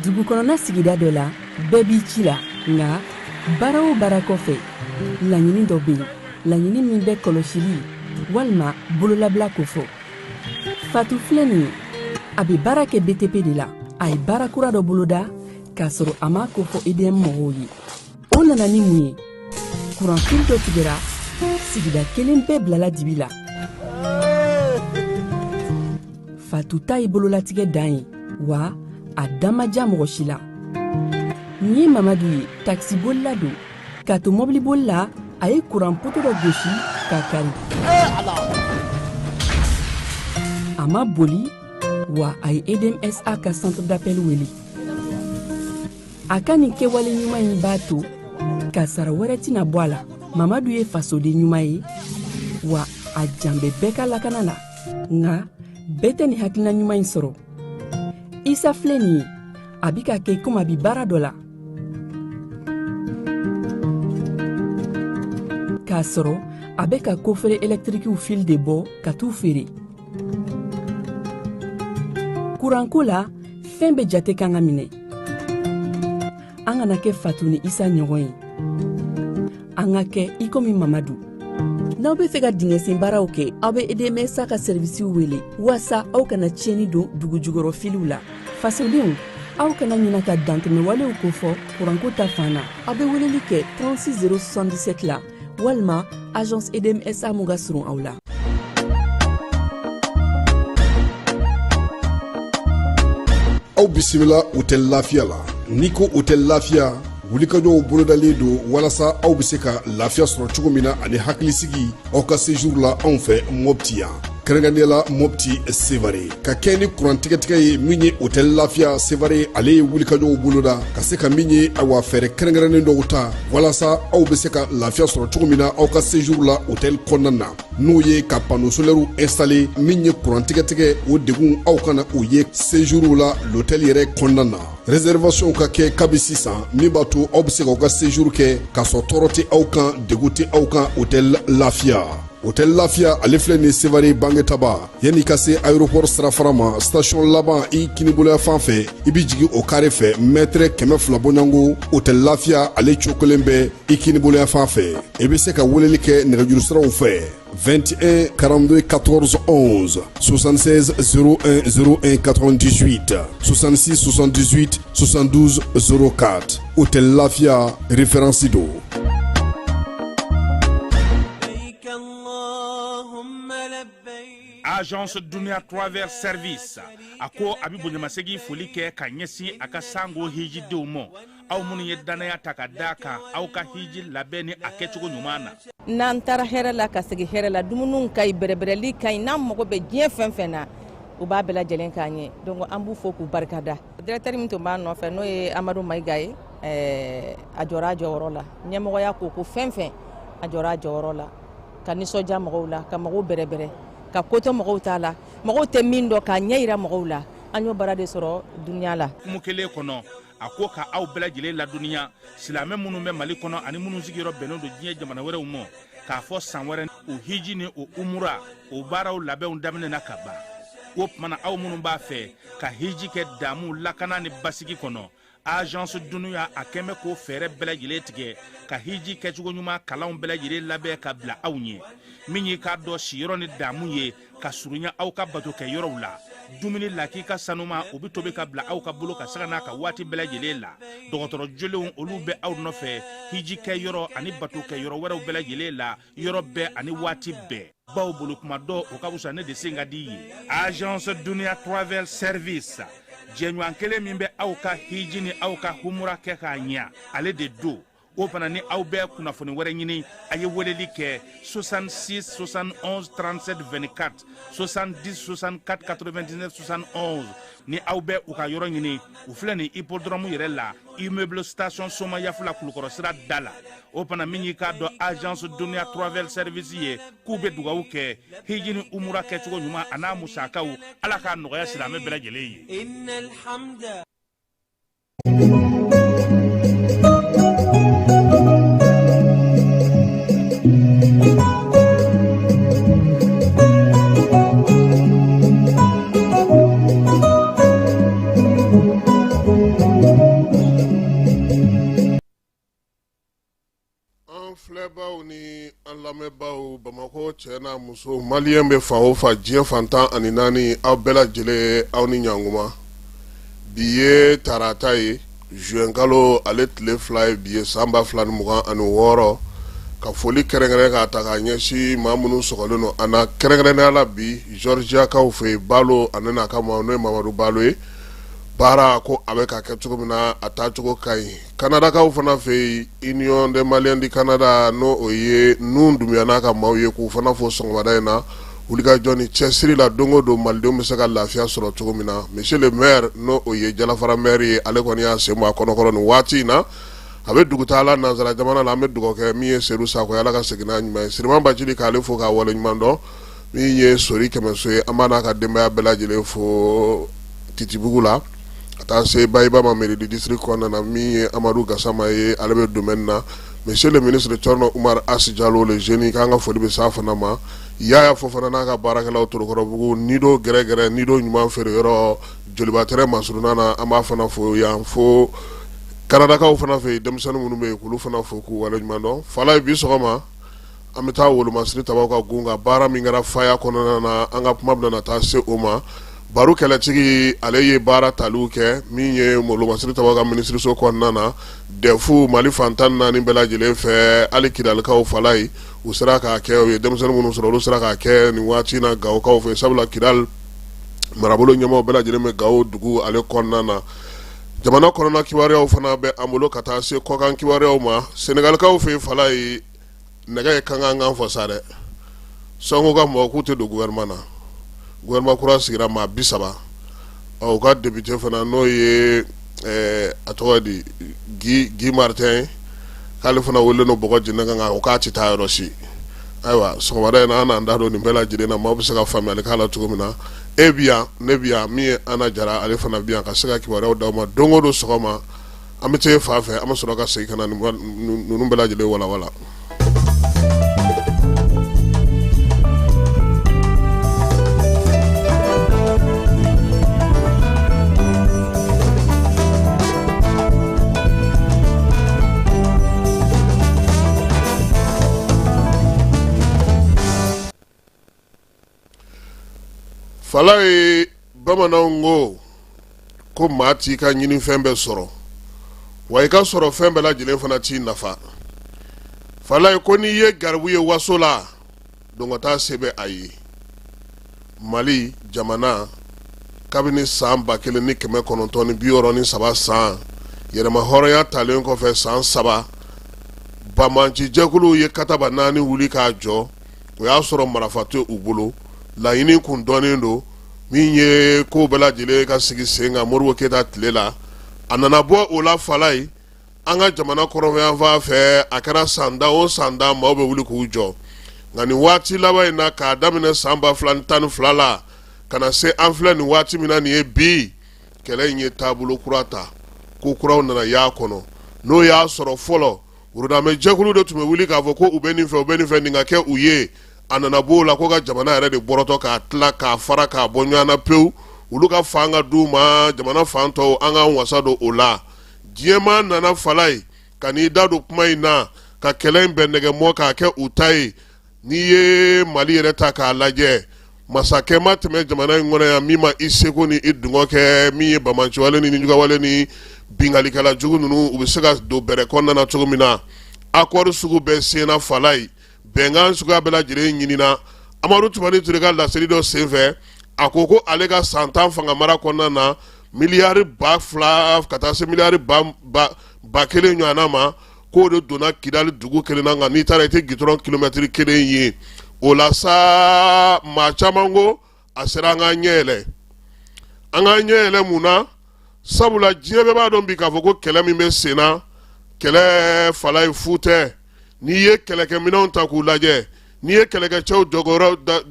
dugu kɔnɔna sigida dɔ la bɛɛ b'i ci la nka baara o baara kɔfɛ laɲini dɔ bɛ yen laɲini min bɛ kɔlɔsili walima bololabila ko fɔ Fatu filɛ nin ye a bɛ baara kɛ BTP de la a ye baara kura dɔ boloda k'a sɔrɔ a ma ko fɔ EDM mɔgɔw ye o nana ni mun ye kuranfili dɔ tigɛra sigida kelen bɛɛ bilala dibi la Fatu ta ye bololatigɛ dan ye wa a dan ma diya mɔgɔ si la nin ye Mamadu ye taxibolila don k'a to mɔbiliboli la a ye kuran poto dɔ gosi k'a kari a ma boli wa a ye EDMSA ka centre d'appel wele a ka nin kɛwale ɲuman in b'a to ka sara wɛrɛ tɛna bɔ a la Mamadu ye fasoden ɲuman ye wa a jan bɛ bɛɛ ka lakana la nka bɛɛ tɛ nin hakilina ɲuman in sɔrɔ Isa filɛ nin ye a bi ka kɛ komi a bi baara dɔ la k'a sɔrɔ a bɛ ka kofere électrique fil de bɔ ka t'u feere kuranko la fɛn bɛ jate kan ka minɛ an kana kɛ Fatu ni Isa ɲɔgɔn ye an ka kɛ i komi Mamadu n'aw bɛ fɛ ka dingɛsen baaraw kɛ aw bɛ EDMSA ka service wele walasa aw kana tiɲɛni don dugu jukɔrɔ filiw la fasodenw aw kana ɲina ka dantɛmɛwalew kofɔ kuranko ta fan na aw bɛ weleli kɛ 36077 la walima agence EDMSA mun ka surun aw la aw bisimila hôtel Lafiya la n'i ko hôtel Lafiya wulikajɔw bolodalen don walasa aw bɛ se ka lafiya sɔrɔ cogo min na ani hakilisigi aw ka séjour la anw fɛ Mopti yan kɛrɛnkɛrɛnnenya la Mopti Sevare ka kɛ ni kurantigɛtigɛ ye min ye hôtel Lafiya Sevare ale ye wulikajɔw boloda ka se ka min ye awa fɛɛrɛ kɛrɛnkɛrɛnnen dɔw ta walasa aw bɛ se ka lafiya sɔrɔ cogo min na aw ka séjour la hôtel kɔnɔna na n'o ye ka panneau solaire installé min ye kurantigɛtigɛ o degun aw kana o ye séjour la l'hôtel yɛrɛ kɔnɔna na réservation ka kɛ kabi sisan min b'a to aw bɛ se k'aw ka séjour kɛ k'a sɔrɔ tɔɔrɔ tɛ aw kan degun tɛ aw kan hôtel Lafiya hôtel Lafiya ale filɛ nin Sevare Bangetaba yanni ka se aéroport sirafara ma station laban i kiniboloya fan fɛ i bi jigin o carré fɛ mètre 200 bɔɲango hôtel Lafiya ale cokolen bɛ i kiniboloya fan fɛ i bɛ se ka weleli kɛ nɛgɛjuru siraw fɛ 21 42 14 11 76 01 01 98 66 78 72 04 hôtel Lafiya référence do agence Dunia Travel Service ako abibo nyamasegi foli kɛ ka ɲɛsin a ka sango hiji denw ma aw minnu ye danaya ta ka da kan aw ka hiji labɛn ni a kɛcogo ɲuman na n'an taara hɛrɛ la ka segi hɛrɛ la dumuniw ka ɲi bɛrɛbɛrɛli ka ɲi n'an mago bɛ diɲɛ fɛn fɛn na u b'a bɛɛ lajɛlen k'an ɲɛ donc an b'u fo k'u barikada directeur min tun b'a nɔfɛ n'o ye Amadu Mayiga ye a jɔra a jɔyɔrɔ la ɲɛmɔgɔya ko fɛn fɛn a jɔra a jɔyɔrɔ la ka nisɔndiya mɔgɔw la ka mɔgɔw bɛrɛbɛrɛ ka koto mɔgɔw t'a la mɔgɔw tɛ min dɔn k'a ɲɛ yira mɔgɔw la an y'o baara de sɔrɔ duniya la kumu kelen kɔnɔ a ko ka aw bɛɛ lajɛlen laduniya silamɛ minnu bɛ Mali kɔnɔ ani minnu sigiyɔrɔ bɛnnen don diɲɛ jamana wɛrɛw ma k'a fɔ san wɛrɛ o hiji ni o umura o baaraw labɛnw daminɛ na ka ban o tumana aw minnu b'a fɛ ka hiji kɛ damu lakana ni basigi kɔnɔ agence Dunuya a kɛmɛ ko fɛɛrɛ bɛɛ lajɛlen tigɛ ka hiji kɛcogo ɲuman kalanw bɛɛ lajɛlen labɛn ka bila aw ɲɛ min ye k'a dɔn siyɔrɔ ni damu ye ka surunya aw ka bato kɛ yɔrɔw la dumuni laki ka sanuma o bi tobi ka bila aw ka bolo ka saga n'a ka waati bɛɛ lajɛlen la dɔgɔtɔrɔ jolenw olu bɛ aw nɔfɛ hiji kɛ yɔrɔ ani bato kɛ yɔrɔ wɛrɛw bɛɛ lajɛlen la yɔrɔ bɛɛ ani waati bɛɛ baw bolo kuma dɔ o ka fusa ne de sen ka di ye agence Dunia Travel Service jɛɲɔgɔn kelen min bɛ aw ka hiji ni aw ka humura kɛ k'a ɲɛ ale de do o fana ni aw bɛɛ kunnafoni wɛrɛ ɲini a ye weleli kɛ 66 71 37 24 70 64 99 71 ni aw bɛɛ u ka yɔrɔ ɲini u filɛ ni hippodrome yɛrɛ la immeuble station Soma Yafula Kulukɔrɔ sira da la o fana min y'i k'a dɔn agence Dunia Travel Service ye k'u bɛ dugawu kɛ hiji ni umura kɛcogo ɲuman a n'a musakaw ala k'a nɔgɔya silamɛ bɛɛ lajɛlen ye. cɛna muso maliyɛn bɛ fan o fan diɲɛ fantan ani naani aw bɛɛ lajɛlen aw ni ɲankuma bi ye tarata ye juin kalo ale tile 2 ye bi ye san 2026 ka foli kɛrɛnkɛrɛn k'a ta k'a ɲɛsin maa minnu sɔgɔlen don an na kɛrɛnkɛrɛnnenya la bi Georgiakaw fɛ Balo ani n'a ka maa n'o ye Mamadu Balo ye baara ko a bɛ ka kɛ cogo min na a taacogo ka ɲi Kanadakaw fana fɛ Union des Maliens du Canada n'o o ye Nun Dumbuya n'a ka maaw ye k'u fana fo sɔgɔmada in na wulikajɔ ni cɛsiri la don o don malidenw bɛ se ka lafiya sɔrɔ cogo min na monsieur le maire n'o o ye Jalafara maire ye ale kɔni y'a sen bɔ a kɔnɔkɔrɔ nin waati in na a bɛ dugutaala nanzara jamana la an bɛ dugawu kɛ min ye Seydou Sakɔ ye Ala ka segin n'a ɲuman ye Siriman Bacili k'ale fo k'a wale ɲuman dɔn min ye Sori Kɛmɛso ye an b'a n'a ka denbaya bɛɛ lajɛlen fo Titibugu la ka taa se Bayiba ma mairie du district kɔnɔna na min ye Amadou Gassama ye ale bɛ domaine na monsieur le ministre Thierno Oumar Assi Diallo le jeune k'an ka foli bɛ s'a fana ma Yaya Fofana n'a ka baarakɛlaw Torokɔrɔbugu Nido gɛrɛgɛrɛ Nido ɲuman feere yɔrɔ Jolibatɛrɛ Masuruna na an b'a fana fo yan fo Kanadakaw fana fɛ denmisɛnnin minnu bɛ yen k'olu fana fo k'u wale ɲuman dɔn Fala ye bi sɔgɔma an bɛ taa Wolomasiri Tabaw ka gun ka baara min kɛra faya kɔnɔna na an ka kuma bɛna taa se o ma baro kɛlɛtigi ale ye baara taliw kɛ min ye Wolomasiri Tabaw ka minisiriso kɔnɔna na DEF Mali fantan naani bɛɛ lajɛlen fɛ hali Kidalikaw Fala ye u sera k'a kɛ u ye denmisɛnnin minnu sɔrɔ olu sera k'a kɛ nin waati in na Gawokaw fɛ sabula Kidal marabolo ɲɛmaaw bɛɛ lajɛlen bɛ Gawo dugu ale kɔnɔna na jamana kɔnɔna kibaruyaw fana bɛ an bolo ka taa se kɔkan kibaruyaw ma Senegalikaw fɛ Fala ye nɛgɛ ye kan kan fɔ sa dɛ Sonko ka mɔgɔ k'u tɛ don gouvernement na gouvernement kura sigira maa 30 u ka député fana n'o ye a tɔgɔ di Guy Martin k'ale fana wele no bɔgɔ jinɛ kan o k'a tɛ taa yɔrɔ si ayiwa sɔgɔmada in na an n'an da don nin bɛɛ lajɛlen na maaw bɛ se ka faamuyali k'a la cogo min na e bi yan ne bi yan min ye Ana Jara ale fana bi yan ka se ka kibaruyaw d'aw ma don o don sɔgɔma an bɛ taa fan fɛ an bɛ sɔrɔ ka segin ka na ninnu bɛɛ lajɛlen walawala. Fala ye bamananw ko maa t'i ka ɲini fɛn bɛɛ sɔrɔ wa i ka sɔrɔ fɛn bɛɛ lajɛlen fana t'i nafa Fala ye ko n'i ye garibu ye waso la don ka taa se bɛ a ye Mali jamana kabini san 1963 san yɛrɛma hɔrɔnya talen kɔfɛ san 3 bamanci jɛkuluw ye kataba 4 wuli k'a jɔ o y'a sɔrɔ marafa tɛ u bolo laɲini kun dɔnnen don min ye ko bɛɛ lajɛlen ka sigi sen kan Modibo Keyita tile la a nana bɔ o la Fala ye an ka jamana kɔrɔnfɛn fɛ a kɛra sanda o sanda maaw bɛ wuli k'u jɔ nka nin waati laban in na k'a daminɛ san 2012 la ka na se an filɛ nin waati min na nin ye bi kɛlɛ in ye taabolo kura ta ko kuraw nana y'a kɔnɔ n'o y'a sɔrɔ fɔlɔ wurudamɛ jɛkulu de tun bɛ wuli k'a fɔ ko u bɛ nin fɛ nin ka kɛ u ye a nana b'o la ko ka jamana yɛrɛ de bɔrɔtɔ k'a tila k'a fara k'a bɔ ɲɔgɔn na pewu olu ka fan ka d'u ma jamana fan tɔw an k'an wasa don o la diɲɛma nana Fala ye ka n'i da don kuma in na ka kɛlɛ in bɛn nɛgɛmɔ k'a kɛ u ta ye n'i ye Mali yɛrɛ ta k'a lajɛ masakɛ ma tɛmɛ jamana in kɔnɔ yan min ma i seko ni i dungɔ kɛ min ye bamanciwale ni jugawale ni bingalikɛla jugu ninnu u bɛ se ka don bɛrɛ kɔnɔna na cogo min na accord sugu bɛɛ senna Fala ye bɛnkan suguya bɛɛ lajɛlen ɲinina Amadu Tumani Ture ka laseli dɔ senfɛ a ko ale ka san 10 fanga mara kɔnɔna na miliyari 2 ka taa se miliyari ba 1 ɲɔgɔnna ma k'o de donna Kidali dugu kelen na nka n'i taara i tɛ gitɔrɔn kilomɛtiri 1 ye o la sa maa caman ko a sera an ka ɲɛ yɛlɛ mun na sabula diɲɛ bɛɛ b'a dɔn bi k'a fɔ ko kɛlɛ min bɛ sen na kɛlɛ Fala ye fu tɛ n'i ye kɛlɛkɛminɛnw ta k'u lajɛ n'i ye kɛlɛkɛcɛw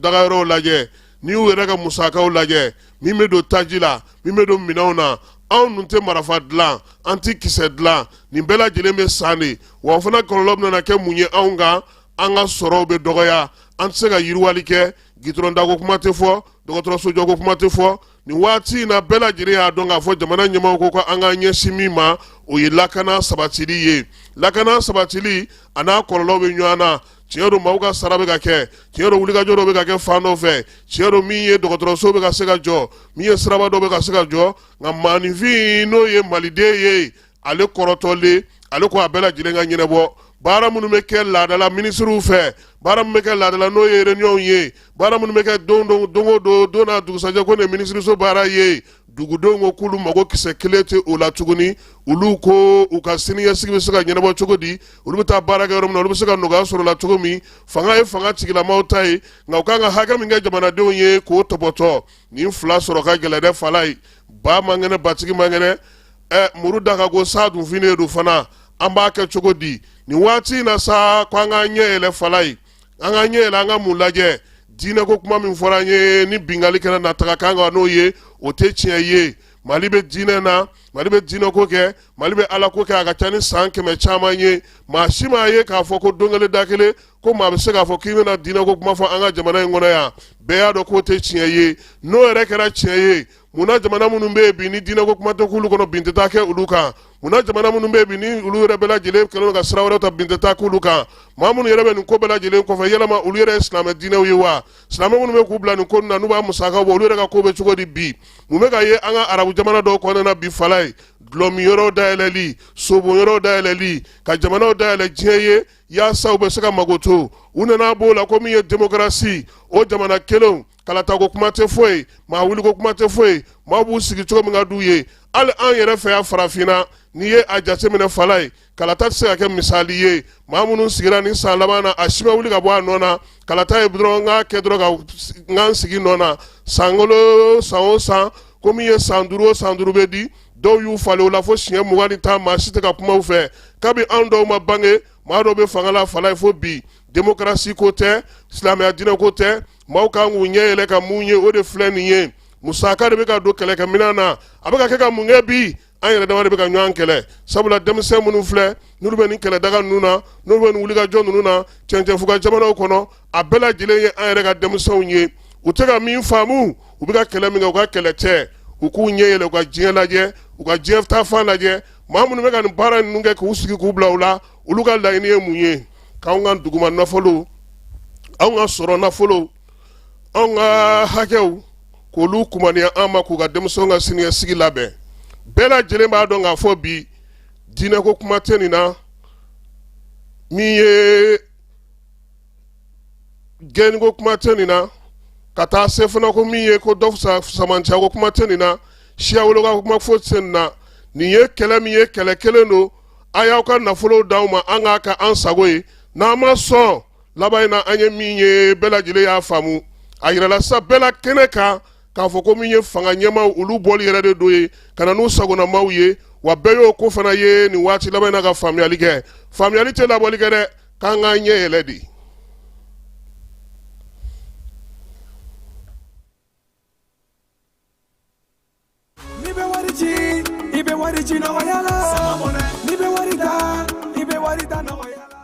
dagayɔrɔw lajɛ n'i y'u yɛrɛ ka musakaw lajɛ min bɛ don taji la min bɛ don minɛnw na anw dun tɛ marafa dilan an tɛ kisɛ dilan nin bɛɛ lajɛlen bɛ san de wa o fana kɔlɔlɔ bɛna kɛ mun ye anw kan an ka sɔrɔw bɛ dɔgɔya an tɛ se ka yiriwali kɛ gitɔrɔn dako kuma tɛ fɔ dɔgɔtɔrɔso jɔko kuma tɛ fɔ nin waati in na bɛɛ lajɛlen y'a dɔn k'a fɔ jamana ɲɛmaaw ko an ka ɲɛsin min ma o ye lakana sabatili ye lakana sabatili a n'a kɔlɔlɔ bɛ ɲɔgɔn na tiɲɛ don maaw ka sara bɛ ka kɛ, tiɲɛ don wulikajɔ dɔ bɛ ka kɛ fan dɔ fɛ, tiɲɛ don min ye dɔgɔtɔrɔso bɛ ka se ka jɔ, min ye siraba dɔ bɛ ka se ka jɔ, nka maaninfin n'o ye maliden ye ale kɔrɔtɔlen ale ko a bɛɛ lajɛlen ka ɲɛnabɔ. Baara minnu bɛ kɛ laadala minisiriw fɛ, baara minnu bɛ kɛ laadala n'o ye réunion ye, baara minnu bɛ kɛ don o don n'a dugusajɛ ko nin ye minisiriso baara ye, dugudenw ko k'olu mago kisɛ kelen tɛ o la tuguni, olu ko u ka siniɲɛsigi bɛ se ka ɲɛnabɔ cogo di, olu bɛ taa baara kɛ yɔrɔ min na olu bɛ se ka nɔgɔya sɔrɔ la cogo min, fanga ye fanga tigilamaw ta ye, nka u kan ka hakɛ min kɛ jamanadenw ye k'o tɔpɔtɔ, nin fila sɔrɔ ka gɛlɛn dɛ Fala ye, ba man kɛnɛ batigi man kɛnɛ, muru da ka go sa dun finen don fana, an b'a kɛ cogo di nin waati in na sa ko an ka ɲɛ yɛlɛ Fala ye, an ka ɲɛ yɛlɛ an ka mun lajɛ, diinɛ ko kuma min fɔra an ye ni bingali kɛra nataga kan ka n'o ye o tɛ tiɲɛ ye. Mali bɛ diinɛ na, Mali bɛ diinɛ ko kɛ, Mali bɛ ala ko kɛ, a ka ca ni san 100 caman ye, maa si m'a ye k'a fɔ ko don kelen da kelen ko maa bɛ se k'a fɔ k'i bɛna diinɛ ko kuma fɔ an ka jamana in kɔnɔ yan, bɛɛ y'a dɔn k'o tɛ tiɲɛ ye. N'o yɛrɛ kɛra tiɲɛ ye, munna jamana minnu bɛ yen bi ni diinɛ ko kuma tɛ k'olu kɔnɔ bin tɛ taa kɛ olu kan, munna jamana minnu bɛ yen bi ni olu yɛrɛ bɛɛ lajɛlen kɛlen don ka sira wɛrɛ ta bin tɛ taa k'olu kan, maa minnu yɛrɛ bɛ nin ko bɛɛ lajɛlen kɔfɛ yɛlɛma olu yɛrɛ ye silamɛ diinɛw ye wa, silamɛ minnu bɛ k'u bila nin ko na n'u b'a musaka bɔ olu yɛrɛ ka ko bɛ cogo di bi, mun bɛ ka ye an ka arabu jamana dɔw kɔnɔna na bi Fala ye, dulɔmi yɔrɔw dayɛlɛli, sobon yɔrɔw dayɛlɛli, ka jamanaw dayɛlɛ diɲɛ ye yaasa u bɛ se ka mago to, u nana b'o la ko min ye démocratie, o jamana kelenw kalatago kuma tɛ foyi, maa wuliko kuma tɛ foyi, maa b'u sigi cogo min ka d'u ye, hali an yɛrɛ fɛ yan farafinna n'i ye a jateminɛ Fala ye, kalata tɛ se ka kɛ misali ye, maa minnu sigira nin san laban na a si ma wuli ka bɔ a nɔ na, kalata ye dɔrɔn n k'a kɛ dɔrɔn ka n k'an sigi nɔ na, san o san ko min ye san 5 o san 5 bɛ di, dɔw y'u falen o la fo siɲɛ 20 ni tan maa si tɛ ka kuma u fɛ, kabi an dɔw ma bange maa dɔw bɛ fanga la Fala ye fo bi, démocratie ko tɛ, silamɛya diinɛ ko tɛ, maaw kan k'u ɲɛ yɛlɛ ka mun ye o de filɛ nin ye, musaka de bɛ ka don kɛlɛkɛminɛn na, a bɛ ka kɛ ka mun kɛ bi, an yɛrɛ dama de bɛ ka ɲɔgɔn kɛlɛ, sabula denmisɛn minnu filɛ n'olu bɛ nin kɛlɛdaga ninnu na, n'olu bɛ nin wulikajɔ ninnu na, cɛncɛnfuga jamanaw kɔnɔ, a bɛɛ lajɛlen ye an yɛrɛ ka denmisɛnw ye, u tɛ ka min faamu, u bɛ ka kɛlɛ min kɛ u ka kɛlɛ tɛ, u k'u ɲɛ yɛlɛ u ka diɲɛ lajɛ, u ka diɲɛ taafan lajɛ, maa minnu bɛ ka nin baara ninnu kɛ k'u sigi k'u bila u la, olu ka laɲini ye mun ye, k'anw ka duguma nafolo, anw ka sɔrɔ nafolo, anw ka hakɛw k'olu kumaniya an ma k'u ka denmisɛnw ka siniɲɛsigi labɛn, bɛɛ lajɛlen b'a dɔn k'a fɔ bi diinɛ ko kuma tɛ nin na, min ye gɛnni ko kuma tɛ nin na, ka taa se fana ko min ye ko dɔ samanciya ko kuma tɛ nin na, siya woloka ko kuma foyi tɛ nin na, nin ye kɛlɛ min ye kɛlɛ kelen don, a y'aw ka nafolo d'anw ma an k'a ka an sago ye, n'an ma sɔn laban in na an ye min ye bɛɛ lajɛlen y'a faamu, a yirala sa bɛɛ la kɛnɛ kan k'a fɔ ko min ye fanga ɲɛmaw olu bɔli yɛrɛ de don ye, ka na n'u sagonamaw ye, wa bɛɛ y'o ko fana ye nin waati laban in na ka faamuyali kɛ, faamuyali tɛ labɔli kɛ dɛ, k'an k'an ɲɛ yɛlɛ de.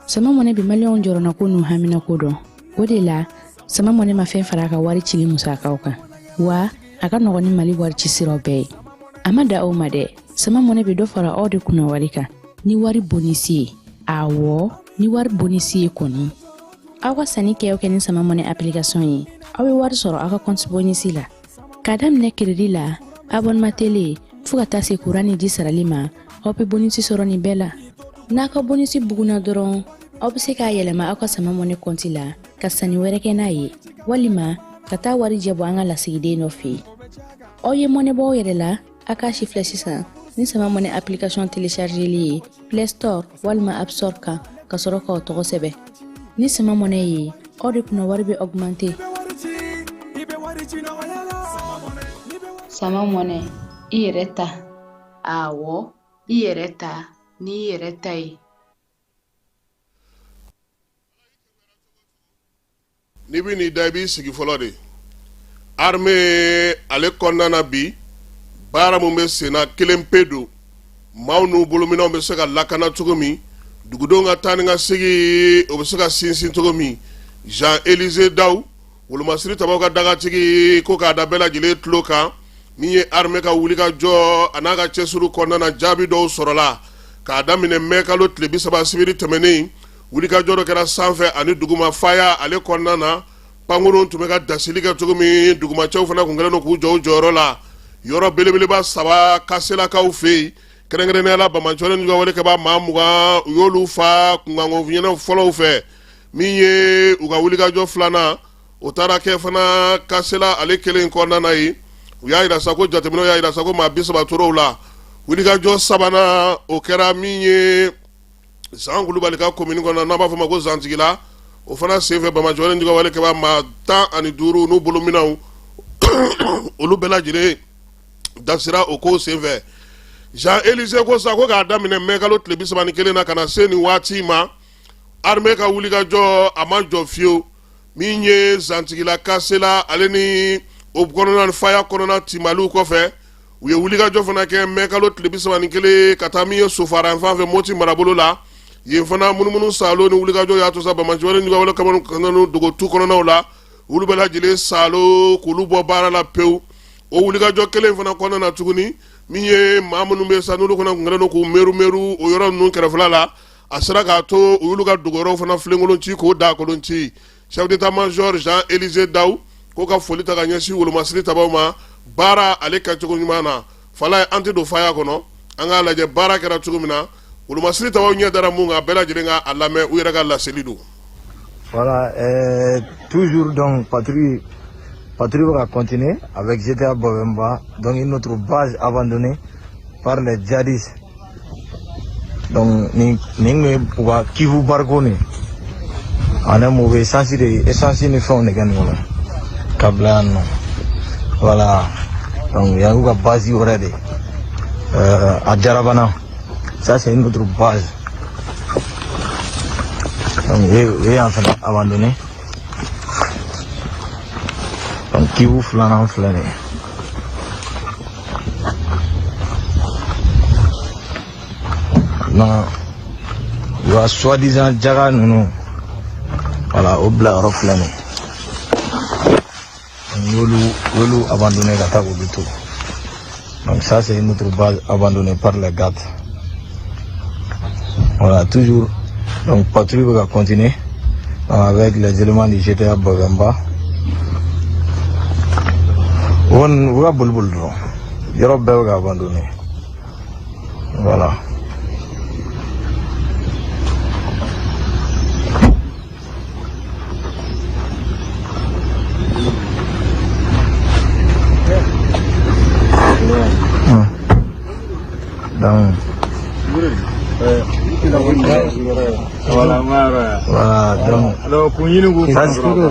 Sama mɔnɛ bi maliyɛnw jɔrɔna ko n'u hamina ko dɔn, o de la sama mɔnɛ ma fɛn fara a ka wari cili musakaw kan, wa a ka nɔgɔn ni Mali wari ci siraw bɛɛ ye. A ma da aw ma dɛ, sama mɔnɛ bɛ dɔ fara aw de kunna wari kan, ni wari bonisi ye, awɔ ni wari bonisi ye kɔni. Aw ka sanni kɛ ni sama mɔnɛ application ye, aw bɛ wari sɔrɔ aw ka compte bonisi la, ka daminɛ crédit la, abonnement télé, fo ka taa se courant ni ji sarali ma, aw bɛ bonisi sɔrɔ nin bɛɛ la. N'a ka bonisi buguna dɔrɔn, aw bɛ se k'a yɛlɛma aw ka sama mɔnɛ compte la ka sanni wɛrɛ kɛ n'a ye, walima ka taa wari jɛ bɔ an ka lasigiden dɔ fɛ yen. Aw ye mɔnɛ bɔ aw yɛrɛ la, a k'a si filɛ sisan ni sama mɔnɛ application téléchargeli ye Play Store walima App Store kan ka sɔrɔ k'aw tɔgɔ sɛbɛn. Ni sama mɔnɛ ye, aw de kunna wari bɛ augmenter. Sama mɔnɛ, i yɛrɛ ta. Awɔ, i yɛrɛ ta ni i yɛrɛ ta ye. N'i bɛ n'i da i b'i sigi fɔlɔ de, armée ale kɔnɔna na bi baara mun bɛ sen na kelen pe don, maaw n'u bolominɛw bɛ se ka lakana cogo min, dugudenw ka taa ni ka segin o bɛ se ka sinsin cogo min, Jean-Élisée Daw wolomasiri tabaw ka dagatigi ko k'a da bɛɛ lajɛlen tulo kan, min ye armée ka wulikajɔ a n'a ka cɛsiriw kɔnɔna na jaabi dɔw sɔrɔla, k'a daminɛ mai kalo tile 30 sibiri tɛmɛnen wulikajɔ dɔ kɛra sanfɛ ani duguma faya ale kɔnɔna na pankurun tun bɛ ka dasili kɛ cogo min dugumacɛw fana kun kɛlen don k'u jɔ u jɔyɔrɔ la yɔrɔ belebeleba 3 kaselakaw fɛ yen kɛrɛnkɛrɛnnenya la Bamajɔlen ni ka walekɛba maa 20 u y'olu fa kunkanko fɔlɔw fɛ min ye u ka wulikajɔ 2nan o taara kɛ fana kasela ale kelen kɔnɔna na yen u y'a yira sa ko jateminɛw y'a yira sa ko maa 30 tor'o la wulikajɔ 3nan o kɛra min ye Zan Kulubali ka commune kɔnɔ n'an b'a fɔ ma ko Zantigila o fana senfɛ Bamajɔlen ni ka walekɛba maa 15 n'u bolominɛw olu bɛɛ lajɛlen dasira o ko senfɛ Jean Élisée ko sa ko k'a daminɛ mai kalo tile 31 na ka na se nin waati ma armée ka wulikajɔ a ma jɔ fiyewu min ye Zantigila kasela ale ni o kɔnɔna faya kɔnɔna timaliw kɔfɛ u ye wulikajɔ fana kɛ mai kalo tile 31 ka taa min ye Sofara fan fɛ Moti marabolo la yen fana munumunu salo ni wulikajɔ y'a to sa Bamajɔlen ni ka walekɛba dogotu kɔnɔnaw la olu bɛɛ lajɛlen salo k'olu bɔ baara la pewu o wulikajɔ kelen fana kɔnɔna na tuguni min ye maa minnu bɛ sa n'olu fana kun kɛlen don k'u meru o yɔrɔ ninnu kɛrɛfɛla la a sera k'a to u y'olu ka dogoyɔrɔw fana filenkolon ci k'o da kolon ci chef d'état-major Jean Élisée Dawu k'o ka foli ta ka ɲɛsin wolomasiri tabaw ma baara ale kɛcogo ɲuman na fala ye an tɛ don faya kɔnɔ an k'a lajɛ baara kɛra cogo min na wolomasiri tabaw ɲɛ dara mun kan bɛɛ lajɛlen ka a lamɛn u yɛrɛ ka laseli don. Voilà, toujours donc patrouille va continuer avec GTA Bovemba, donc une autre base abandonnée par les djihadistes. Donc, nous avons Kivu Bargoni. On a mauvais essentiel de fonds de Ganola. Kablan. Voilà. Donc, il y a une base already. À Djarabana. Ça, c'est une autre base. Donc, il est enfin abandonné. Donc, Kivu flanant flané. Non, il y a soi-disant Djaga Nounou. Voilà, au blanc reflané. Yolu abandonné la table du tout. Donc, ça, c'est une autre base abandonnée par les gardes. Voilà, toujours. Donc, patrouille va continuer avec les éléments du GTA Bogamba. On va bulbul. Europe va abandonner. Voilà. Donc,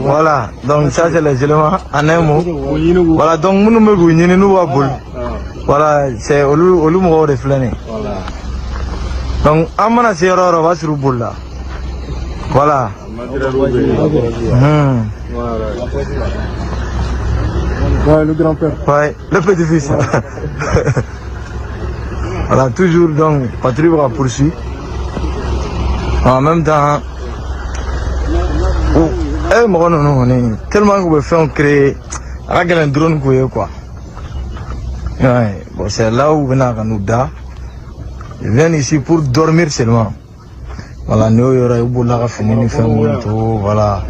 voilà, donc ça c'est les éléments en un mot. Voilà, donc nous voilà, c'est Olumo de Flané. Donc, Amana c'est va sur le là. Voilà. Ouais, le grand-père. Ouais, le petit-fils. Voilà, toujours donc, patrouille va poursuivre. En même temps, tellement qu'on veut faire créer un drone quoi. Ouais, bon, c'est là où nous da. Ils viennent ici pour dormir seulement. Voilà, nous, il y aura eu beaucoup de fini, nous faisons tout, voilà.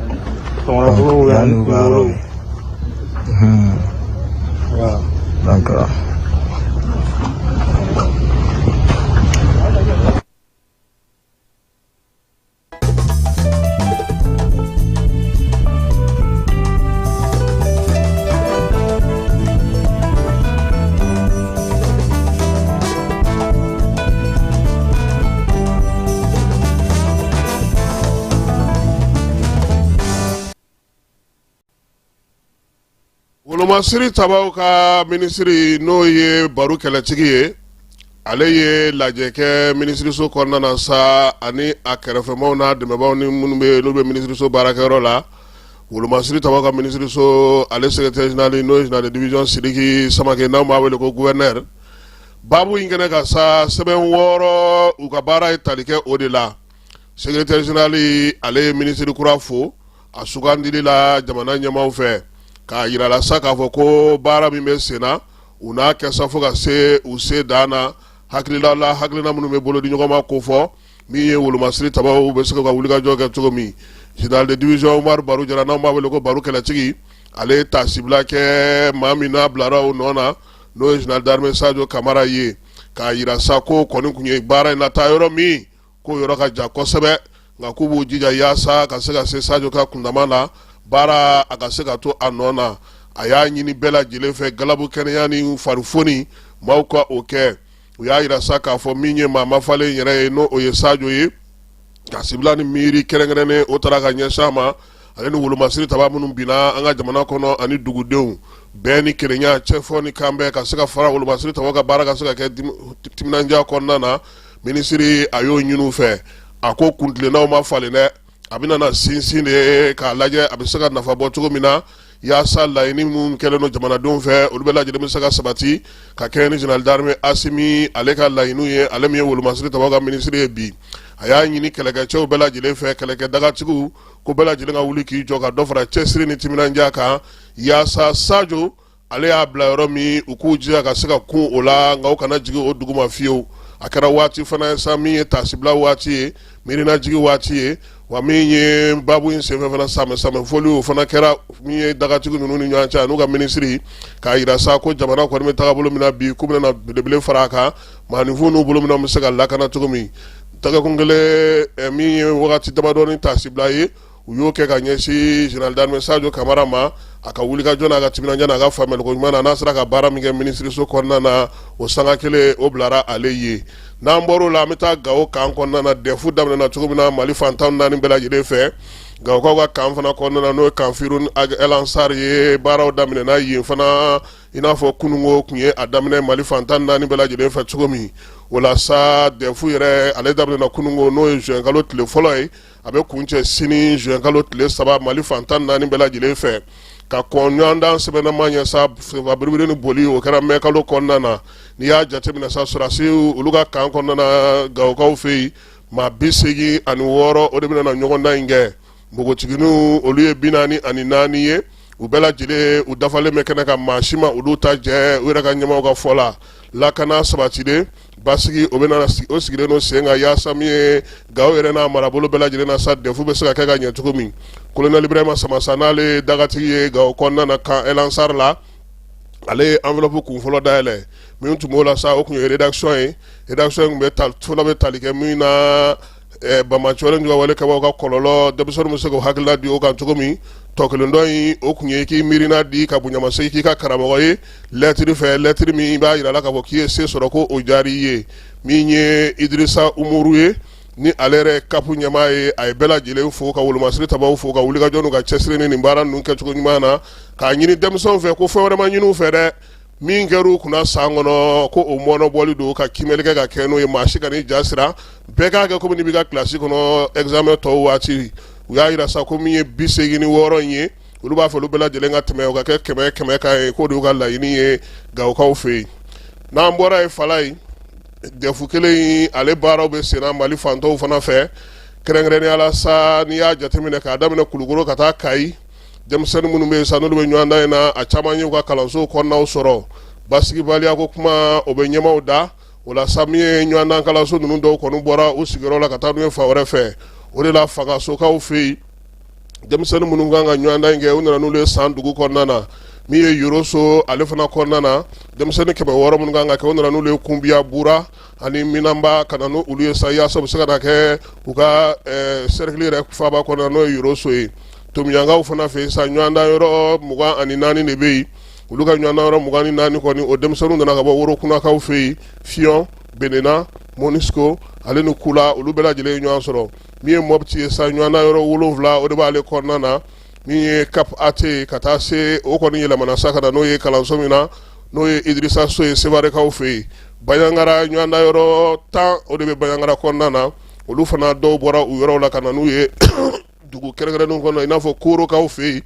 Donc, Wolomasiri tabaw ka ministri n'o ye Baru kɛlɛtigi ye ale ye lajɛ kɛ ministriso kɔnɔna na sa ani a kɛrɛfɛmaw n'a dɛmɛbaaw ni minnu bɛ n'u bɛ ministriso baarakɛyɔrɔ la Wolomasiri tabaw ka ministriso ale secrétaire général n'o ye général de division Sidiki Samake n'anw b'a wele ko gouverneur baabu in kɛnɛ ka sa sɛbɛn 6 u ka baara ye tali kɛ o de la secrétaire général ale ye ministri kura fo a sugandili la jamana ɲɛmaaw fɛ k'a yira la sa k'a fɔ ko baara min bɛ sen na u n'a kɛ sa fo ka se u se dan na hakilina minnu bɛ bolo di ɲɔgɔn ma ko fɔ min ye wolomasiri tabaw bɛ se ka wulikajɔ kɛ cogo min général de division Umar Baru Jara n'anw b'a wele ko Baru kɛlɛtigi ale ye tasibila kɛ maa min n'a bilara o nɔ na n'o ye général d'armée Sadio Kamara ye k'a yira sa ko kɔni kun ye baara in lataa yɔrɔ min ko yɔrɔ ka jan kosɛbɛ nka k'u b'u jija yaasa ka se ka se Sadio ka kundama la baara a ka se ka to a nɔ na a y'a ɲini bɛɛ lajɛlen fɛ galabu kɛnɛya ni farifoni maaw ka o kɛ u y'a yira sa k'a fɔ min ye maa mafalen yɛrɛ ye n'o o ye Sadio ye tasibila ni miiri kɛrɛnkɛrɛnnen o taara ka ɲɛsin a ma ale ni wolomasiri taba minnu binna an ka jamana kɔnɔ ani dugudenw bɛɛ ni kelenya cɛfɔ ni kanbɛn ka se ka fara wolomasiri taba ka baara ka se ka kɛ timinandiya kɔnɔna na minisiri a y'o ɲini u fɛ a ko kuntilennaw ma falen dɛ a bɛna na sinsin de k'a lajɛ a bɛ se ka nafa bɔ cogo min na yaasa laɲini minnu kɛlen don jamanadenw fɛ olu bɛɛ lajɛlen bɛ se ka sabati ka kɛ ni général d'armée Asimi ale ka laɲiniw ye ale min ye wolomasiri taba ka minisiri ye bi a y'a ɲini kɛlɛkɛcɛw bɛɛ lajɛlen fɛ kɛlɛkɛ dagatigiw ko bɛɛ lajɛlen ka wuli k'i jɔ ka dɔ fara cɛsiri ni timinandiya kan yaasa Sadio ale y'a bila yɔrɔ min u k'u jija ka se ka kun o la nka u kana jigin o dugu ma fiyewu a kɛra waati fana ye sa min ye tasibila waati ye miirinajigi waati ye wa min ye babu in senfɛ fana samɛfɔli o fana kɛra min ye dagatigi ninnu ni ɲɔgɔn cɛ n'u ka minisiri k'a yira sa ko jamana kɔni bɛ taga bolo min na bi k'u bɛna belebele fara a kan maaninfin n'u bolo min na bɛ se ka lakana cogo min tagakun kelen min ye wagati damadɔni tasibila ye u y'o kɛ ka ɲɛsin général d'armée Sadio Kamara ma a ka wulikajɔ n'a ka timinandiya n'a ka faamuyaliko ɲuman na n'a sera ka baara min kɛ minisiriso kɔnɔna na o sanga kelen o bilara ale ye n'an bɔr'o la an bɛ taa Gawo kan kɔnɔna na dɛfu daminɛna cogo min na Mali fantan naani bɛɛ lajɛlen fɛ Gawokaw ka kan fana kɔnɔna na n'o ye Kanfiru El Ansar ye baaraw daminɛna yen fana i n'a fɔ kununko kun ye a daminɛ Mali fantan naani bɛɛ lajɛlen fɛ cogo min o la sa dɛfu yɛrɛ ale daminɛna kununko n'o ye juin kalo tile fɔlɔ ye a bɛ kun cɛ sini juin kalo tile 3 Mali fantan naani bɛɛ lajɛlen fɛ ka kɔnɲɔgɔndan sɛbɛnnama ɲɛ sa biribiri ni boli o kɛra mɛ kalo kɔnɔna na n'i y'a jateminɛ sa sɔrɔdasiw olu ka kan kɔnɔna na Gawokaw fɛ yen maa 86 o de bɛna na ɲɔgɔndan in kɛ npogotigininw olu ye 44 ye u bɛɛ lajɛlen u dafalen bɛ kɛnɛ kan maa si ma olu ta jɛ u yɛrɛ ka ɲɛmaaw ka fɔ la lakana sabatilen basigi o bɛna o sigilen don sen kan yaasa min ye Gawo yɛrɛ n'a marabolo bɛɛ lajɛlen na sa dɛfu bɛ se ka kɛ ka ɲɛ cogo min colonel Ibrahima Samasa n'ale dagatigi ye Gawo kɔnɔna na kan El Ansar la ale ye enveloppe kun fɔlɔ dayɛlɛ min tun b'o la sa o kun ye rédaction ye rédaction in fɔlɔ bɛ tali kɛ min na Bamacɔlen ka wale kabaw ka kɔlɔlɔ denmisɛnninw bɛ se k'o hakilina di o kan cogo min tɔ kelen dɔ in o kun ye k'i miirina di ka bonyamasegin k'i ka karamɔgɔ ye lɛtiri fɛ lɛtiri min b'a yira la k'a fɔ k'i ye se sɔrɔ ko o diyar'i ye min ye Idrissa Umaru ye ni ale yɛrɛ kapu ɲɛmaa ye a ye bɛɛ lajɛlen fo ka wolomasiri tabaw fo ka wulikajɔ n'u ka cɛsiri ni nin baara ninnu kɛcogo ɲuman na k'a ɲini denmisɛnw fɛ ko fɛn wɛrɛ ma ɲini u fɛ dɛ min kɛr'u kunna san kɔnɔ ko o mɔnɔbɔli don ka kimɛli kɛ ka kɛ n'o ye maa si ka n'i ja sira bɛɛ k'a kɛ komi n'i b'i ka kilasi kɔnɔ examen tɔw waati u y'a yira sa ko min ye 86 in ye olu b'a fɛ olu bɛɛ lajɛlen ka tɛmɛ o ka kɛ 100 kan ye k'o de y'u ka laɲini ye Gawokaw fɛ yen n'an bɔra ye Fala ye dɛfu kelen in ale baaraw bɛ senna Mali fantɔw fana fɛ kɛrɛnkɛrɛnnenya la sa n'i y'a jateminɛ k'a daminɛ Kulukoro ka taa Kayi denmisɛnnin minnu bɛ yen sa n'olu bɛ ɲɔgɔndan in na a caman ye u ka kalanso kɔnɔnaw sɔrɔ basigibaliya ko kuma o bɛ ɲɛmaw da o la sa min ye ɲɔgɔndan kalanso ninnu dɔw kɔni bɔra u sigiyɔrɔ la ka taa n'u ye fan wɛrɛ fɛ o de la Fagasokaw fɛ yen denmisɛnnin minnu kan ka ɲɔgɔndan in kɛ u nana n'olu ye san dugu kɔnɔna na min ye Yoroso ale fana kɔnɔna na denmisɛnnin 600 minnu kan ka kɛ u nana n'olu ye Kunbiya Bura ani Minanba ka na n'olu ye sa yaasa u bɛ se ka na kɛ u ka cercle yɛrɛ faaba kɔnɔna n'o ye Yoroso ye Tomiyankaw fana fɛ yen sa ɲɔgɔndan yɔrɔ 24 de bɛ yen olu ka ɲɔgɔndan yɔrɔ 24 kɔni o denmisɛnninw nana ka bɔ Worokunakaw fɛ yen Fiyon Benena Monisco ale ni Kula olu bɛɛ lajɛlen ye ɲɔgɔn sɔrɔ min ye Mopti ye sa ɲɔgɔndan yɔrɔ 7 o de b'ale kɔnɔna na min ye Cap AT ka taa se o kɔni yɛlɛmana sa ka na n'o ye kalanso min na n'o ye Idrissa So ye Sevarekaw fɛ yen Baɲangara ɲɔgɔndan yɔrɔ 10 o de bɛ Baɲangara kɔnɔna na olu fana dɔw bɔra u yɔrɔw la ka na n'u ye dugu kɛrɛnkɛrɛnnenw kɔnɔ i n'a fɔ Korokaw fɛ yen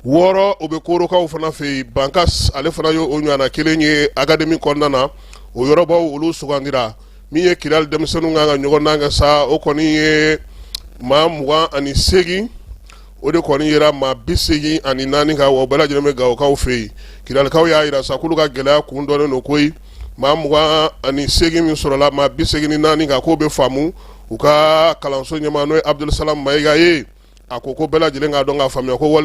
6 o bɛ Korokaw fana fɛ yen Bankas ale fana ye o ɲɔgɔnna kelen ye Académie kɔnɔna na o yɔrɔbaw olu sugandira min ye Kidali denmisɛnninw kan ka ɲɔgɔndan kɛ sa o kɔni ye maa 28 o de kɔni yera maa 84 kan wa o bɛɛ lajɛlen bɛ Gawokaw fɛ yen Kidalikaw y'a yira sa k'olu ka gɛlɛya kun dɔnnen don koyi maa 28 min sɔrɔla maa 84 ka k'o bɛ faamu u ka kalanso ɲɛmaa n'o ye Abdulsalam Mayiga ye a ko ko bɛɛ lajɛlen k'a dɔn k'a faamuya ko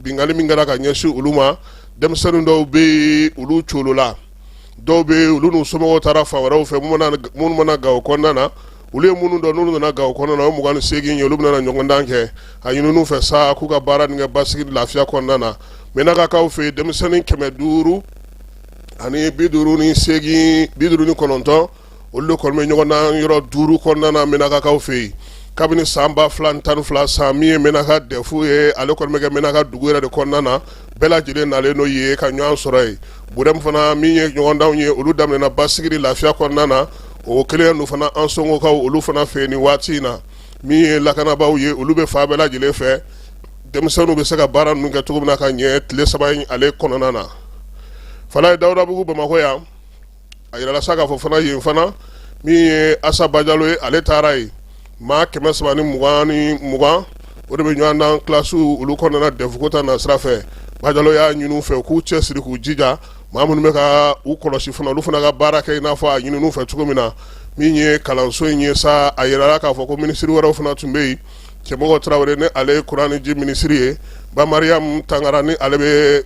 bingali min kɛra ka ɲɛsin olu ma denmisɛnnin dɔw bɛ yen olu colola dɔw bɛ yen olu n'u somɔgɔw taara fan wɛrɛw fɛ minnu mana Gawo kɔnɔna na olu ye minnu dɔn n'olu nana Gawo kɔnɔna na o 28 ye olu bɛna ɲɔgɔndan kɛ a ɲini n'u fɛ sa k'u ka baara nin kɛ basigi lafiya kɔnɔna na Menakakaw fɛ denmisɛnnin 500 ani 59 olu de kɔni bɛ ɲɔgɔndan yɔrɔ 5 kɔnɔna na Menakakaw fɛ yen kabini san 2012 san min ye Menaka dɛfu ye ale kɔni bɛ kɛ Menaka dugu yɛrɛ de kɔnɔna na bɛɛ lajɛlen nalen n'o ye ka ɲɔgɔn sɔrɔ yen Burɛmu fana min ye ɲɔgɔndanw ye olu daminɛna basigi lafiya kɔnɔna na o kelen nu fana an sɔngɔkaw olu fana fɛ nin waati in na min ye lakanabaaw ye olu bɛ fa bɛɛ lajɛlen fɛ denmisɛnninw bɛ se ka baara ninnu kɛ cogo min na ka ɲɛ tile 3 in ale kɔnɔna na fana ye Dawudabugu Bamakɔ yan a yirala sa k'a fɔ fana yen fana min ye Asa Bajalo ye ale taara yen maa 320 o de bɛ ɲɔgɔn dan kilasiw olu kɔnɔna dɛfuko ta na sira fɛ Bajalo y'a ɲini u fɛ k'u cɛsiri k'u jija maa minnu bɛ ka u kɔlɔsi fana olu fana ka baara kɛ i n'a fɔ a ɲini u fɛ cogo min na min ye kalanso in ye sa a yirala k'a fɔ ko minisiri wɛrɛw fana tun bɛ yen Cɛmɔgɔ Tarawele ni ale ye kuranɛ ji minisiri ye Ba Mariam Tangara ni ale bɛ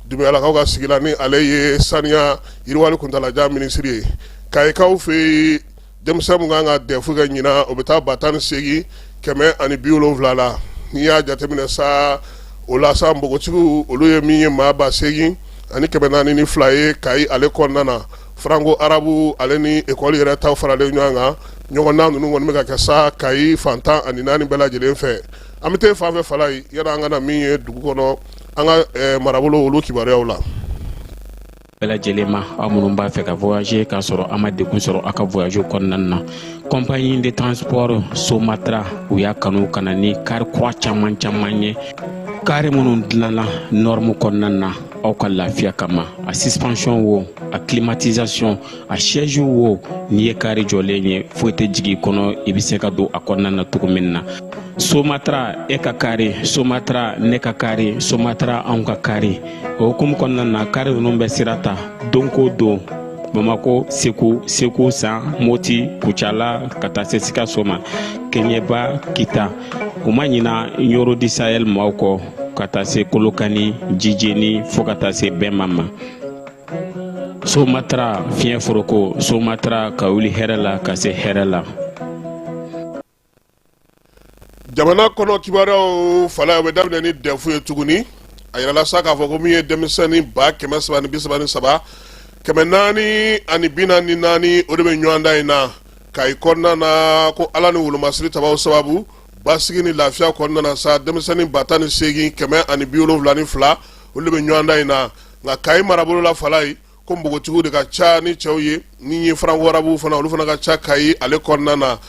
Dumuyalakaw ka sigi la ni ale ye saniya yiriwali kuntalajan minisiri ye Kayikaw fɛ denmisɛn mun kan ka dɛfu kɛ ɲina o bɛ taa 18 170 la n'i y'a jateminɛ sa o la sa npogotigiw olu ye min ye maa 8 ani 402 ye Kayi ale kɔnɔna na Franco Arabu ale ni école yɛrɛ taw faralen ɲɔgɔn kan ɲɔgɔndan ninnu kɔni bɛ ka kɛ sa Kayi fantan ani 4 bɛɛ lajɛlen fɛ an bɛ taa fan fɛ fala ye yala an ka na min ye dugu kɔnɔ an ka marabolo olu kibaruyaw la bɛɛ lajɛlen ma aw minnu b'a fɛ ka voyager k'a sɔrɔ a ma degun sɔrɔ a ka voyage kɔnɔna na compagnie de transport Somatra u y'a kanu ka na ni kari kura caman ye kari minnu dilanna norme kɔnɔna na aw ka lafiya kama a suspension wo a climatisation a siège wo n'i ye kari jɔlen ye foyi tɛ jigin kɔnɔ i bɛ se ka don a kɔnɔna na cogo min na Somatra e ka kari Somatra ne ka kari Somatra anw ka kari o hukumu kɔnɔna na kari ninnu bɛ sira ta don ko don Bamako Segu San Moti Kucala ka taa se Sikaso ma Keɲeba Kita u ma ɲina Yoro di Sahel maaw kɔ ka taa se Kolokani Jijeni fo ka taa se Bɛnma ma Somatra fiɲɛ foroko Somatra ka wuli hɛrɛ la ka se hɛrɛ la jamana kɔnɔ kibaruyaw fala bɛ daminɛ ni dɛfu ye tuguni a yirala sa k'a fɔ ko min ye denmisɛnnin 333 444 o de bɛ ɲɔgɔn dan in na Kayi kɔnɔna na ko Ala ni wolomasiri tabaw sababu basigi ni lafiya kɔnɔna na sa denmisɛnnin 18 172 olu de bɛ ɲɔgɔn dan in na nka Kayi marabolo la fala ye ko npogotigiw de ka ca ni cɛw ye ni ye Franco Arabu fana olu fana ka ca Kayi ale kɔnɔna na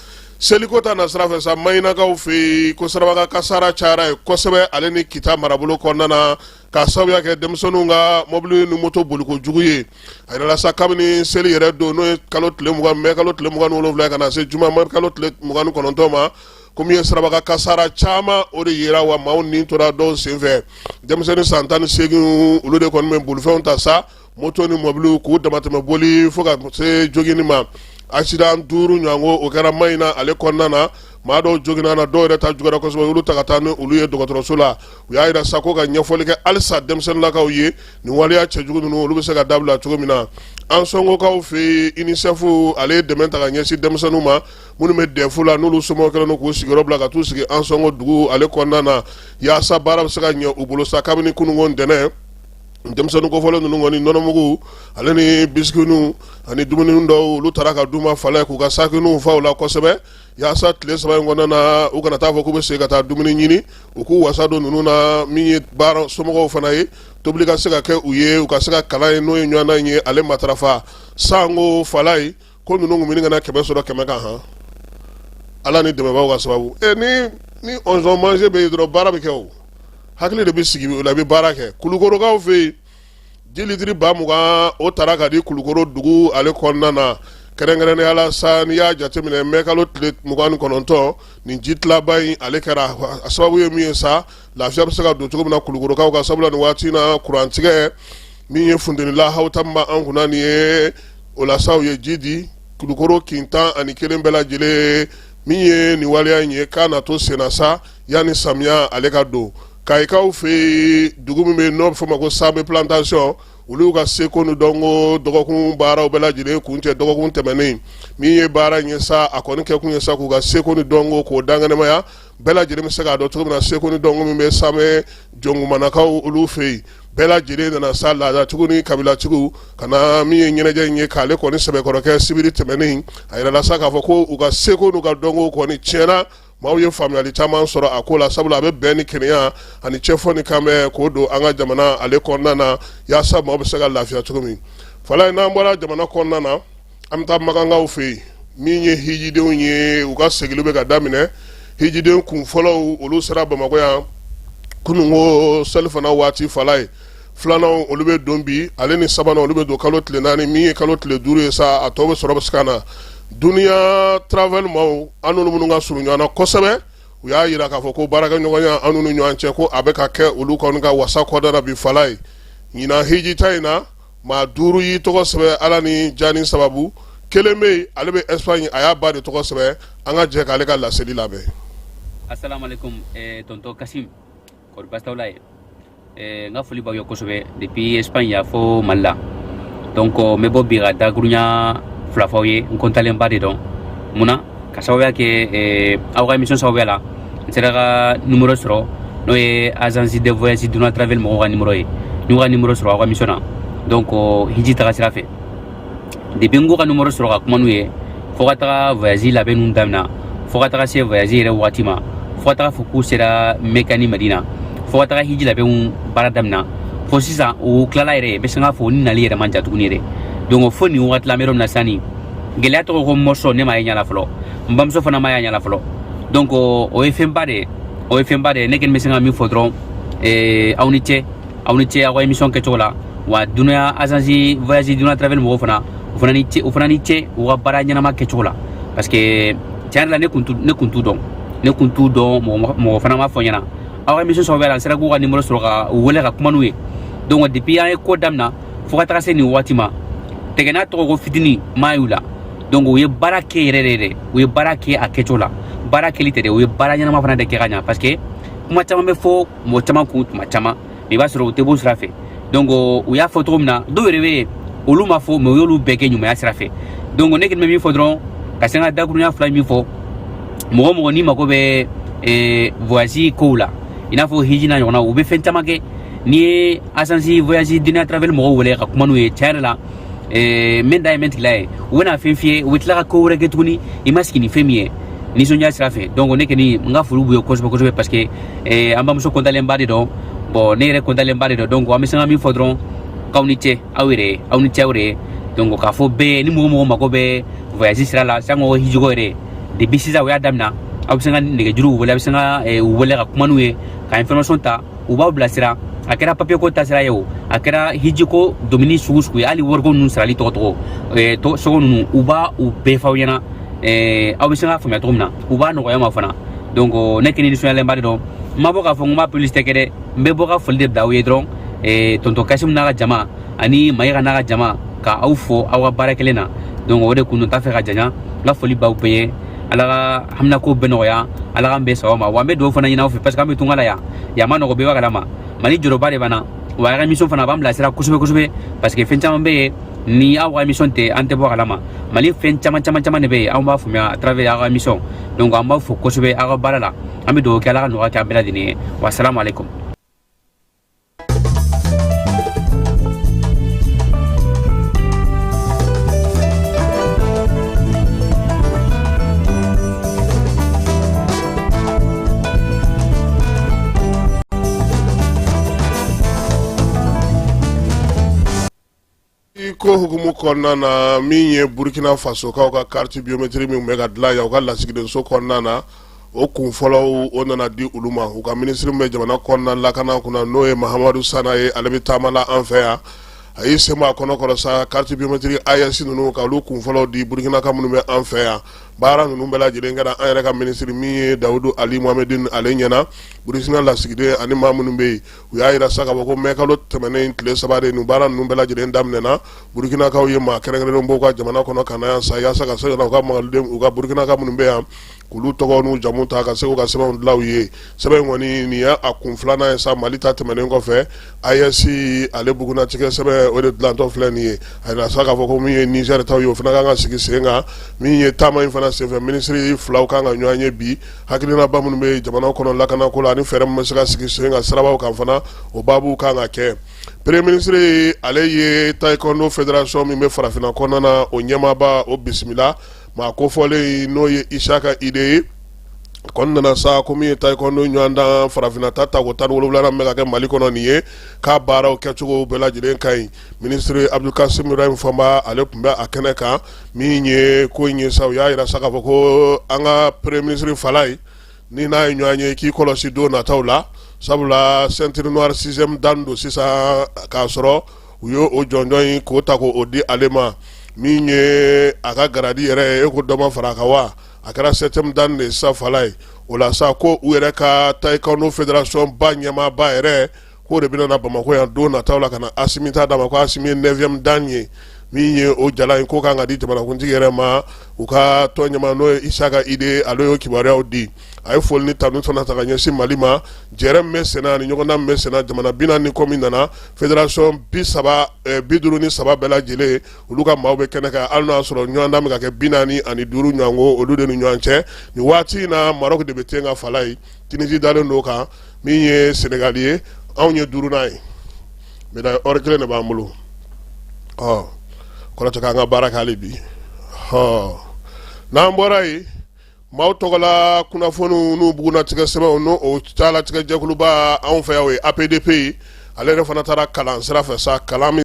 seliko ta na sira fɛ sa Mayinakaw fɛ ko sarabaka kasara cayara ye kosɛbɛ ale ni Kita marabolo kɔnɔna na ka sababuya kɛ denmisɛnninw ka mobili ni moto boliko jugu ye a yirala sa kabini seli yɛrɛ don n'o ye kalo tile 27 ka na se juma kalo tile 29 ma ko min ye sarabaka kasara caman o de yira wa maaw ni tora dɔw senfɛ denmisɛnnin san 18 olu de kɔni bɛ bolifɛnw ta sa moto ni mobili k'u damatɛmɛ boli fo ka se jogini ma accident 5 ɲɔgɔn o kɛra Mayina ale kɔnɔna na maa dɔw jogina na dɔw yɛrɛ ta jugara kosɛbɛ olu ta ka taa ni olu ye dɔgɔtɔrɔso la u y'a yira sa ko ka ɲɛfɔli kɛ halisa denmisɛnninlakaw ye nin waleya cɛjugu ninnu olu bɛ se ka dabila cogo min na an sɔngɔkaw fɛ UNICEF ale ye dɛmɛ ta ka ɲɛsin denmisɛnninw ma minnu bɛ dɛfu la n'olu somɔgɔw kɛlen don k'u sigiyɔrɔ bila ka t'u sigi an sɔngɔ dugu ale kɔnɔna na yaasa baara bɛ se ka ɲɛ u bolo sa kabini kununko ntɛnɛn denmisɛnnin kofɔlen ninnu kɔni nɔnɔmugu ale ni bisikiniw ani dumuni dɔw olu taara ka d'u ma fala k'u ka sakiniw fa u la kosɛbɛ yaasa tile 3 in kɔnɔna na u kana taa fɔ k'u bɛ segin ka taa dumuni ɲini u k'u wasa don ninnu na min ye baara somɔgɔw fana ye tobili ka se ka kɛ u ye u ka se ka kalan ye n'o ye ɲɔgɔnna ye ale matarafa sango fala ye ko ninnu kun bɛ kana 100 sɔrɔ 100 kan han Ala ni dɛmɛbaaw ka sababu ni onzɔn manje bɛ yen dɔrɔn baara bɛ kɛ o hakili de bɛ sigi o la bɛ baara kɛ Kulukorokaw fɛ yen ji litiri 20 o taara ka di Kulukoro dugu ale kɔnɔna na kɛrɛnkɛrɛnnenya la sa n'i y'a jateminɛ mɛ kalo tile 29 nin ji tilaba in ale kɛra a sababu ye min ye sa lafiya bɛ se ka don cogo min na Kulukorokaw ka sabula nin waati in na kurantigɛ min ye funteni lahaw ta min b'an kunna nin ye o la sa u ye ji di kulukoro kintan ani kelen bɛɛ lajɛlen min ye nin waleya in ye k'a na to senna sa yanni samiya ale ka don kayikaw fɛ dugu min bɛ yen n'o bɛ fɔ ma ko Sabe plantation olu ka seko ni dɔnko dɔgɔkun baaraw bɛɛ lajɛlen kun cɛ dɔgɔkun tɛmɛnen min ye baara in ye sa a kɔni kɛ kun ye sa k'u ka seko ni dɔnko k'o dangɛnɛmaya bɛɛ lajɛlen bɛ se k'a dɔn cogo min na seko ni dɔnko min bɛ Samɛ jɔnkumanakaw olu fɛ yen bɛɛ lajɛlen nana sa laadatigiw ni kabilatigiw ka na min ye ɲɛnajɛ in ye k'ale kɔni sɛbɛkɔrɔkɛ sibiri tɛmɛnen a yirala sa k'a fɔ ko u ka seko n'u ka dɔnko kɔni tiɲɛna maaw ye faamuyali caman sɔrɔ a ko la sabula a bɛ bɛn ni kɛnɛya ani cɛfɔ ni kanbɛn k'o don an ka jamana ale kɔnɔna na yaasa maaw bɛ se ka lafiya cogo min fala in n'an bɔra jamana kɔnɔna na an bɛ taa magankaw fɛ yen min ye hijidenw ye u ka segili bɛ ka daminɛ hijiden kun fɔlɔw olu sera Bamakɔ yan kununko selifana waati fala ye filanan olu bɛ don bi ale ni sabanan olu bɛ don kalo tile 4 min ye kalo tile 5 ye sa a tɔ bɛ sɔrɔ bɛ se ka na duniya travel maaw an n'olu minnu ka surun ɲɔgɔn na kosɛbɛ u y'a yira k'a fɔ ko baarakɛɲɔgɔnya an n'u ni ɲɔgɔn cɛ ko a bɛ ka kɛ olu kɔni ka wasa kɔdara bi fala ye ɲinan hijita in na maa 5 y'i tɔgɔ sɛbɛ ala ni jani sababu kelen bɛ yen ale bɛ Espagne a y'a ba de tɔgɔ sɛbɛ an ka jɛ k'ale ka laseli labɛn. Assalamu alaikum tonton Kasim kɔri baasi t'aw la ye n ka foli b'aw ye kosɛbɛ depuis Espagne y'a fɔ Mali la donc n bɛ bɔ bi ka dakurunya fila f'aw ye n kɔntalenba de dɔn munna ka sababuya kɛ aw ka émission sababuya la n sera ka numéro sɔrɔ n'o ye agence de voyage Duna Travel mɔgɔw ka numéro ye n y'u ka numéro sɔrɔ aw ka émission na donc hiji taga sira fɛ depuis n k'u ka numéro sɔrɔ ka kuma n'u ye fo ka taga voyage labɛn ninnu daminɛ fo ka taga se voyage yɛrɛ wagati ma fo ka taga fɔ k'u sera Mecca ni Madina fo ka taga hiji labɛnw baara daminɛ fo sisan u tilala yɛrɛ bɛ se k'a fɔ ni nali yɛrɛ man ja tuguni yɛrɛ donc fo nin wagati la n bɛ yɔrɔ min na sisan nin gɛlɛya tɔgɔ ko mɔsɔn ne ma ye ɲala fɔlɔ n bamuso fana ma ye ɲala fɔlɔ donc o ye fɛnba de ye o ye fɛnba de ye ne kɔni bɛ se ka min fɔ dɔrɔn aw ni cɛ aw ka émission kɛcogo la wa Dunuya agence voyage Duna Travel mɔgɔw fana u fana ni cɛ u ka baara ɲɛnama kɛcogo la parce que tiɲɛ yɛrɛ la ne kun t'u dɔn mɔgɔ fana m'a fɔ ɲɛna aw ka émission sababuya la n sera k'u ka numéro sɔrɔ ka u wele ka kuma n'u ye donc depuis an ye ko daminɛ fo ka taga se nin waati ma tɛgɛna tɔgɔ ko fitini m'a y'u la donc u ye baara kɛ yɛrɛ de u ye baara kɛ a kɛcogo la baara kɛli tɛ dɛ u ye baara ɲɛnama fana de kɛ ka ɲa parce que kuma caman bɛ fɔ mɔgɔ caman kun tuma caman mais i b'a sɔrɔ u tɛ bɔ sira fɛ donc u y'a fɔ cogo min na dɔw yɛrɛ bɛ yen olu ma fɔ mais u y'olu bɛɛ kɛ ɲumanya sira fɛ donc ne kɔni bɛ min fɔ dɔrɔn ka se n ka dakurunya fila min fɔ mɔgɔ mɔgɔ n'i mago bɛ voyage kow la i n'a fɔ hiji n'a ɲɔgɔnna u bɛ fɛn caman kɛ n'i ye agence voyage Duna Travel mɔgɔw wele ka kuma n'u ye tiɲɛ yɛrɛ la min da ye min tigila ye u bɛna fɛn f'i ye u bɛ tila ka ko wɛrɛ kɛ tuguni i ma sigi ni fɛn min ye nisɔndiya sira fɛ donc ne kɔni n ka foli b'u ye kosɛbɛ kosɛbɛ parce que an bamuso kɔntalenba de dɔn bon ne yɛrɛ kɔntalenba de dɔn donc an bɛ se ka min fɔ dɔrɔn k'aw ni cɛ aw yɛrɛ aw ni cɛ aw yɛrɛ donc k'a fɔ bɛɛ ni mɔgɔ mako bɛ voyage sira la sango hijiko yɛrɛ depuis sisan u y'a daminɛ aw bɛ se ka nɛgɛjuru wele a bɛ se ka u wele ka kuma n'u ye ka information ta u b'aw bilasira a kɛra papier ko tasira ye o a kɛra hijiko domini sugu sugu ye hali wariko ninnu sarali tɔgɔ sogo ninnu u b'a u bɛɛ f'aw ɲɛna aw bɛ se ka faamuya cogo min na u b'a nɔgɔya ma fana donc ne kɔni nisɔndiyalenba de dɔn n ma bɔ k'a fɔ n ma publicité kɛ dɛ n bɛ bɔ ka foli de bila aw ye dɔrɔn tonton Kasim n'a ka jama ani Mayiga n'a ka jama ka aw fɔ aw ka baara kelen na donc o de kun t'a fɛ ka janya n ka foli b'aw bɛɛ ye ala ka haminako bɛɛ nɔgɔya ala k'an bɛɛ sababu ma wa n bɛ dugawu fana ɲini aw fɛ parce que an bɛ tunga la yan ma nɔgɔ bɛɛ b'a kalama Mali jɔyɔrɔba de b'an na wa a ka émission fana a b'an bilasira kosɛbɛ kosɛbɛ parce que fɛn caman bɛ yen ni aw ka émission tɛ an tɛ bɔ a kalama Mali fɛn caman de bɛ yen anw b'a faamuya à travers aw ka émission donc an b'aw fo kosɛbɛ aw ka baara la an bɛ dugawu kɛ ala ka nɔgɔya kɛ an bɛɛ lajɛlen ye wa salamu alaikum. ko hukumu kɔnɔna na min ye Burkina Faso kaw ka carte biométrique min bɛ ka dilan yan u ka lasigidenso kɔnɔna na o kun fɔlɔw o nana di olu ma u ka ministre bɛ jamana kɔnɔna lakana kunna n'o ye Mahamadu Sana ye ale bɛ taama la an fɛ yan a y'i sema a kɔnɔ kɔrɔ sa carte biométrique AES ninnu ka olu kun fɔlɔ di Burkina ka minnu bɛ an fɛ yan baara ninnu bɛɛ lajɛlen kɛra an yɛrɛ ka ministre min ye Dawudu Ali Mohamedine ale ɲɛna Burkina lasigiden ani maa minnu bɛ yen u y'a yira sa k'a fɔ ko mai kalo tɛmɛnen tile 3 de nin baara ninnu bɛɛ lajɛlen daminɛna Burkinakaw ye maa kɛrɛnkɛrɛnlen bɔ u ka jamana kɔnɔ ka na yan sa yaasa ka se ka na u ka maliden u ka Burkinaka minnu bɛ yan k'olu tɔgɔ n'u jamu ta ka se k'u ka sɛbɛnw dilan u ye sɛbɛn kɔni nin y'a kun filanan ye sa Mali ta tɛmɛnen kɔfɛ AES ale bugunatigɛ sɛbɛn o de dilantɔ filɛ nin ye a yira sa k'a fɔ ko min ye Niger taw ye o fana kan ka sigi sen kan min ye taama in fana senfɛ minisiri filaw kan ka ɲɔgɔn ye bi hakilinaba minnu bɛ jamana kɔnɔ lakanako la ani fɛɛrɛ min bɛ se ka sigi sen kan sirabaw kan fana o baabu kan ka kɛ premier ministre ale ye taekwondo fédération min bɛ farafinna kɔnɔna na o ɲɛmaaba o bisimila maa kofɔlen n'o ye Isaka Ide ye kɔni nana sa ko min ye taekwondo ɲɔgɔn dan farafinna ta ko 17 bɛ ka kɛ Mali kɔnɔ nin ye k'a baaraw kɛcogo bɛɛ lajɛlen ka ɲi ministre Abdulkasim Ibrahim Famba ale tun bɛ a kɛnɛ kan min ye ko in ye sa u y'a yira sa k'a fɔ ko an ka premier ministre Falaye ni n'a ye ɲɔgɔn ye k'i kɔlɔsi don nataw la sabula ceinture noire 6e dan don sisan k'a sɔrɔ u ye o jɔnjɔn in k'o ta k'o di ale ma min ye a ka garadi yɛrɛ ye e ko dɔ ma fara a kan wa a kɛra 7e dan de sa Falaye o la sa ko u yɛrɛ ka taekwondo fédération ba ɲɛmaaba yɛrɛ k'o de bɛna na Bamako yan don nataw la ka na Asimi ta d'a ma ko Asimi ye 9e dan ye min ye o jala in ko kan ka di jamanakuntigi yɛrɛ ma u ka tɔn ɲɛmaa n'o ye Isaka Ide ale y'o kibaruyaw di a ye foli ni tanu fana ta ka ɲɛsin Mali ma jɛrɛ min bɛ sen na ani ɲɔgɔndan min bɛ sen na jamana 40 kɔ min nana fédération 53 bɛɛ lajɛlen olu ka maaw bɛ kɛnɛ kan hali n'a y'a sɔrɔ ɲɔgɔndan bɛ ka kɛ 45 ɲɔgɔnko olu de ni ɲɔgɔn cɛ nin waati in na Maroc de bɛ ten ka Falaye Tunisie dalen don kan min ye Sénégal ye anw ye 5nan ye médaille or 1 de b'an bolo kɔrɔtɛ k'an ka baara kɛ hali bi n'an bɔra yen maaw tɔgɔla kunnafoniw n'u bugunatigɛ sɛbɛnw n'o taalatigɛ jɛkuluba anw fɛ yan o ye APDP ale yɛrɛ fana taara kalan sira fɛ sa kalan min